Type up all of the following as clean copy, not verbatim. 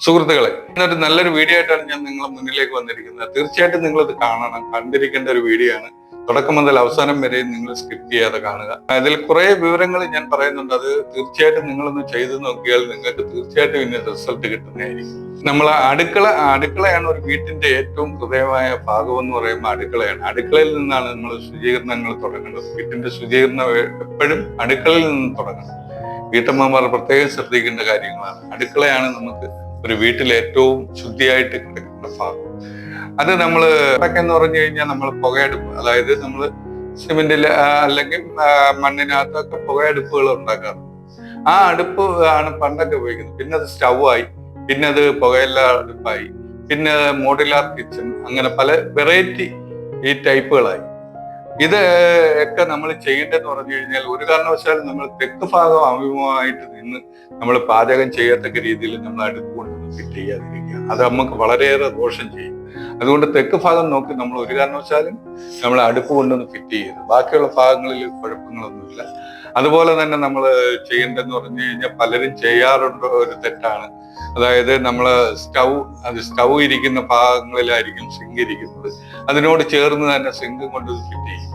സുഹൃത്തുക്കളെ, ഇന്നൊരു നല്ലൊരു വീഡിയോ ആയിട്ടാണ് ഞാൻ നിങ്ങളുടെ മുന്നിലേക്ക് വന്നിരിക്കുന്നത്. തീർച്ചയായിട്ടും നിങ്ങൾ ഇത് കാണണം, കണ്ടിരിക്കേണ്ട ഒരു വീഡിയോ ആണ്. തുടക്കം മുതൽ അവസാനം വരെ നിങ്ങൾ സ്കിപ്പ് ചെയ്യാതെ കാണുക. അതിൽ കുറെ വിവരങ്ങൾ ഞാൻ പറയുന്നുണ്ട്. അത് തീർച്ചയായിട്ടും നിങ്ങളൊന്ന് ചെയ്തു നോക്കിയാൽ നിങ്ങൾക്ക് തീർച്ചയായിട്ടും ഇതിന് റിസൾട്ട് കിട്ടുന്നതായിരിക്കും. നമ്മൾ അടുക്കളയാണ് ഒരു വീട്ടിന്റെ ഏറ്റവും ഹൃദയമായ ഭാഗം എന്ന് പറയുമ്പോൾ അടുക്കളയാണ്. അടുക്കളയിൽ നിന്നാണ് നമ്മൾ ശുചീകരണങ്ങൾ തുടങ്ങേണ്ടത്. വീട്ടിന്റെ ശുചീകരണം എപ്പോഴും അടുക്കളയിൽ നിന്ന് തുടങ്ങണം. വീട്ടമ്മമാർ പ്രത്യേകം ശ്രദ്ധിക്കേണ്ട കാര്യങ്ങളാണ്. അടുക്കളയാണ് നമുക്ക് ഒരു വീട്ടിൽ ഏറ്റവും ശുദ്ധിയായിട്ട് കിടക്കുന്ന ഭാഗം. അത് നമ്മൾ എന്ന് പറഞ്ഞു കഴിഞ്ഞാൽ നമ്മൾ പുകയടുപ്പ്, അതായത് നമ്മൾ സിമെന്റിൽ അല്ലെങ്കിൽ മണ്ണിനകത്തൊക്കെ പുകയടുപ്പുകൾ ഉണ്ടാക്കാറുണ്ട്. ആ അടുപ്പ് ആണ് പണ്ടൊക്കെ ഉപയോഗിക്കുന്നത്. പിന്നെ അത് സ്റ്റൗവായി, പിന്നെ അത് പുകയില്ലാ അടുപ്പായി, പിന്നെ മോഡുലാർ കിച്ചൺ, അങ്ങനെ പല വെറൈറ്റി ഈ ടൈപ്പുകളായി. ഇത് ഒക്കെ നമ്മൾ ചെയ്യേണ്ടതെന്ന് പറഞ്ഞു കഴിഞ്ഞാൽ ഒരു കാരണവശാലും നമ്മൾ തെക്ക് ഭാഗം അഭിമുഖമായിട്ട് നിന്ന് നമ്മൾ പാചകം ചെയ്യത്തക്ക രീതിയിൽ നമ്മൾ അടുപ്പ് കൊണ്ടൊന്ന് ഫിറ്റ് ചെയ്യാതിരിക്കുക. അത് നമുക്ക് വളരെയേറെ ദോഷം ചെയ്യും. അതുകൊണ്ട് തെക്ക് ഭാഗം നോക്കി നമ്മൾ ഒരു കാരണവശാലും നമ്മൾ അടുപ്പ് കൊണ്ടൊന്ന് ഫിറ്റ് ചെയ്യരുത്. ബാക്കിയുള്ള ഭാഗങ്ങളിൽ കുഴപ്പങ്ങളൊന്നുമില്ല. അതുപോലെ തന്നെ നമ്മൾ ചെയ്യേണ്ടതെന്ന് പറഞ്ഞു കഴിഞ്ഞാൽ പലരും ചെയ്യാറുണ്ട് ഒരു തെറ്റാണ്. അതായത് നമ്മള് സ്റ്റൗ ഇരിക്കുന്ന ഭാഗങ്ങളിലായിരിക്കും സിങ്ക് ഇരിക്കുന്നത്. അതിനോട് ചേർന്ന് തന്നെ സിങ്ക് കൊണ്ട് ഫിറ്റ് ചെയ്യും.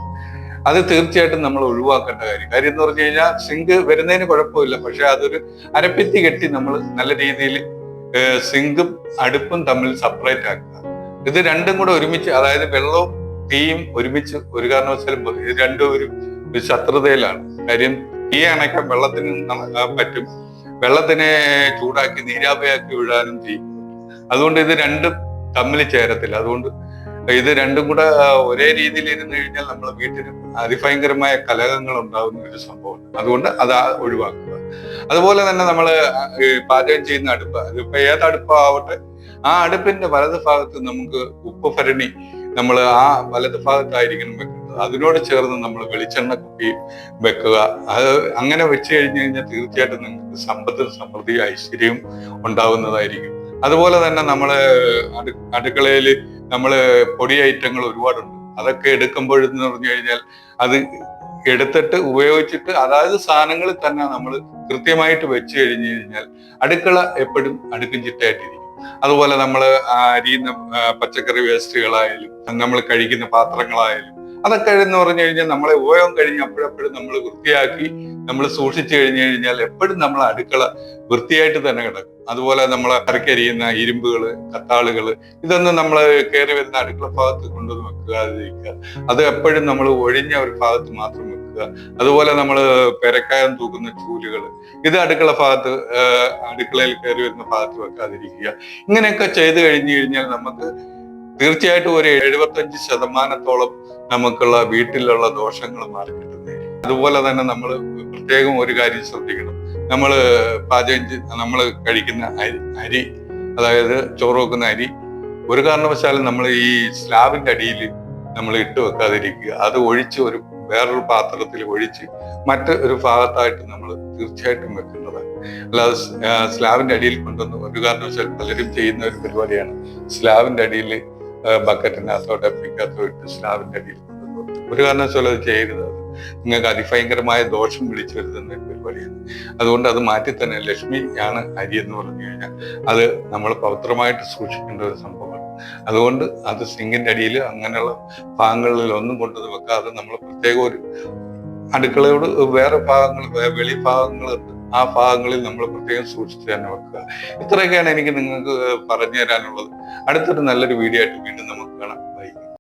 അത് തീർച്ചയായിട്ടും നമ്മൾ ഒഴിവാക്കേണ്ട കാര്യം എന്ന് പറഞ്ഞു കഴിഞ്ഞാൽ സിങ്ക് വരുന്നതിന് കുഴപ്പമില്ല. പക്ഷെ അതൊരു അരപ്പിത്തി കെട്ടി നമ്മൾ നല്ല രീതിയിൽ സിങ്കും അടുപ്പും തമ്മിൽ സെപ്പറേറ്റ് ആക്കുക. ഇത് രണ്ടും കൂടെ ഒരുമിച്ച്, അതായത് വെള്ളവും തീയും ഒരുമിച്ച് ഒരു കാരണവശാലും രണ്ടും ഒരു ശത്രുതയിലാണ്. കാര്യം തീ അണയ്ക്കാൻ വെള്ളത്തിന് പറ്റും, വെള്ളത്തിനെ ചൂടാക്കി നീരാവിയാക്കി വിടാനും ചെയ്യും. അതുകൊണ്ട് ഇത് രണ്ടും തമ്മിൽ ചേരത്തില്ല. അതുകൊണ്ട് ഇത് രണ്ടും കൂടെ ഒരേ രീതിയിൽ ഇരുന്ന് കഴിഞ്ഞാൽ നമ്മളെ വീട്ടിന് അതിഭയങ്കരമായ കലഹങ്ങൾ ഉണ്ടാകുന്ന ഒരു സംഭവമാണ്. അതുകൊണ്ട് അത് ഒഴിവാക്കുക. അതുപോലെ തന്നെ നമ്മൾ പാചകം ചെയ്യുന്ന അടുപ്പ്, അതിപ്പോ ഏത് അടുപ്പാവട്ടെ, ആ അടുപ്പിന്റെ വലത് ഭാഗത്ത് നമുക്ക് ഉപ്പ് ഭരണി നമ്മൾ ആ വലത് ഭാഗത്തായിരിക്കണം വെക്കുന്നത്. അതിനോട് ചേർന്ന് നമ്മൾ വെളിച്ചെണ്ണ കുപ്പി വെക്കുക. അത് അങ്ങനെ വെച്ച് കഴിഞ്ഞു കഴിഞ്ഞാൽ തീർച്ചയായിട്ടും നിങ്ങൾക്ക് സമ്പത്തും സമൃദ്ധിയും ഐശ്വര്യവും ഉണ്ടാവുന്നതായിരിക്കും. അതുപോലെ തന്നെ നമ്മള് അടുക്കളയിൽ നമ്മള് പൊടി ഐറ്റങ്ങൾ ഒരുപാടുണ്ട്. അതൊക്കെ എടുക്കുമ്പോഴെന്ന് പറഞ്ഞു കഴിഞ്ഞാൽ അത് എടുത്തിട്ട് ഉപയോഗിച്ചിട്ട് അതായത് സാധനങ്ങളിൽ തന്നെ നമ്മൾ കൃത്യമായിട്ട് വെച്ച് കഴിഞ്ഞു കഴിഞ്ഞാൽ അടുക്കള എപ്പോഴും അടുക്കും ചിട്ടയായിട്ടിരിക്കും. അതുപോലെ നമ്മൾ അരിയുന്ന പച്ചക്കറി വേസ്റ്റുകളായാലും നമ്മൾ കഴിക്കുന്ന പാത്രങ്ങളായാലും അതൊക്കെ എന്ന് പറഞ്ഞു കഴിഞ്ഞാൽ നമ്മളെ ഉപയോഗം കഴിഞ്ഞ് അപ്പോഴപ്പോഴും നമ്മൾ വൃത്തിയാക്കി നമ്മൾ സൂക്ഷിച്ചു കഴിഞ്ഞു കഴിഞ്ഞാൽ എപ്പോഴും നമ്മൾ അടുക്കള വൃത്തിയായിട്ട് തന്നെ കിടക്കും. അതുപോലെ നമ്മൾ കറിക്കരിയുന്ന ഇരുമ്പുകള്, കത്താളുകള്, ഇതൊന്നും നമ്മൾ കയറി വരുന്ന അടുക്കള ഭാഗത്ത് കൊണ്ടുവന്ന് വെക്കാതിരിക്കുക. അത് എപ്പോഴും നമ്മൾ ഒഴിഞ്ഞ ഒരു ഭാഗത്ത് മാത്രം വെക്കുക. അതുപോലെ നമ്മൾ പെരക്കായം തൂക്കുന്ന ചൂലുകൾ, ഇത് അടുക്കള ഭാഗത്ത്, അടുക്കളയിൽ കയറി വരുന്ന ഭാഗത്ത് വെക്കാതിരിക്കുക. ഇങ്ങനെയൊക്കെ ചെയ്തു കഴിഞ്ഞു കഴിഞ്ഞാൽ നമുക്ക് തീർച്ചയായിട്ടും ഒരു 75% നമുക്കുള്ള വീട്ടിലുള്ള ദോഷങ്ങൾ മാറി കിട്ടുന്നതായിരിക്കും. അതുപോലെ തന്നെ നമ്മൾ പ്രത്യേകം ഒരു കാര്യം ശ്രദ്ധിക്കണം. നമ്മൾ നമ്മൾ കഴിക്കുന്ന അരി, അതായത് ചോറ് വെക്കുന്ന അരി ഒരു കാരണവശാലും നമ്മൾ ഈ സ്ലാബിന്റെ അടിയിൽ നമ്മൾ ഇട്ട് വെക്കാതിരിക്കുക. അത് ഒഴിച്ച് വേറൊരു പാത്രത്തിൽ ഒഴിച്ച് മറ്റൊരു ഭാഗത്തായിട്ട് നമ്മൾ തീർച്ചയായിട്ടും വെക്കേണ്ടതാണ്. അല്ലാതെ സ്ലാബിന്റെ അടിയിൽ കൊണ്ടുവന്ന് ഒരു കാരണവശാലും പലരും ചെയ്യുന്ന ഒരു പരിപാടിയാണ്. സ്ലാബിന്റെ അടിയിൽ ബക്കറ്റിനകത്തോ ഡപ്പിക്കകത്തോ ഇട്ട് സ്ലാബിന്റെ അടിയിൽ കൊണ്ടുവന്നു ഒരു കാരണവശാലും അത് ചെയ്യരുത്. അത് നിങ്ങൾക്ക് അതിഭയങ്കരമായ ദോഷം വിളിച്ചു വരുത്തുന്ന ഒരു പരിപാടിയാണ്. അതുകൊണ്ട് അത് മാറ്റി തന്നെ, ലക്ഷ്മി ആണ് അരി എന്ന് പറഞ്ഞു കഴിഞ്ഞാൽ അത് നമ്മൾ പവിത്രമായിട്ട് സൂക്ഷിക്കേണ്ട ഒരു സംഭവമാണ്. അതുകൊണ്ട് അത് സിങ്കിന്റെ അടിയിൽ അങ്ങനെയുള്ള ഭാഗങ്ങളിൽ ഒന്നും കൊണ്ടുവന്ന് വെക്കാതെ നമ്മൾ പ്രത്യേകം ഒരു അടുക്കളയോട് വേറെ ഭാഗങ്ങൾ, വെളി ഭാഗങ്ങളുണ്ട്, ആ ഭാഗങ്ങളിൽ നമ്മൾ പ്രത്യേകം സൂക്ഷിച്ച് തന്നെ വെക്കുക. ഇത്രയൊക്കെയാണ് എനിക്ക് നിങ്ങൾക്ക് പറഞ്ഞു തരാനുള്ളത്. അടുത്തൊരു നല്ലൊരു വീഡിയോ ആയിട്ട്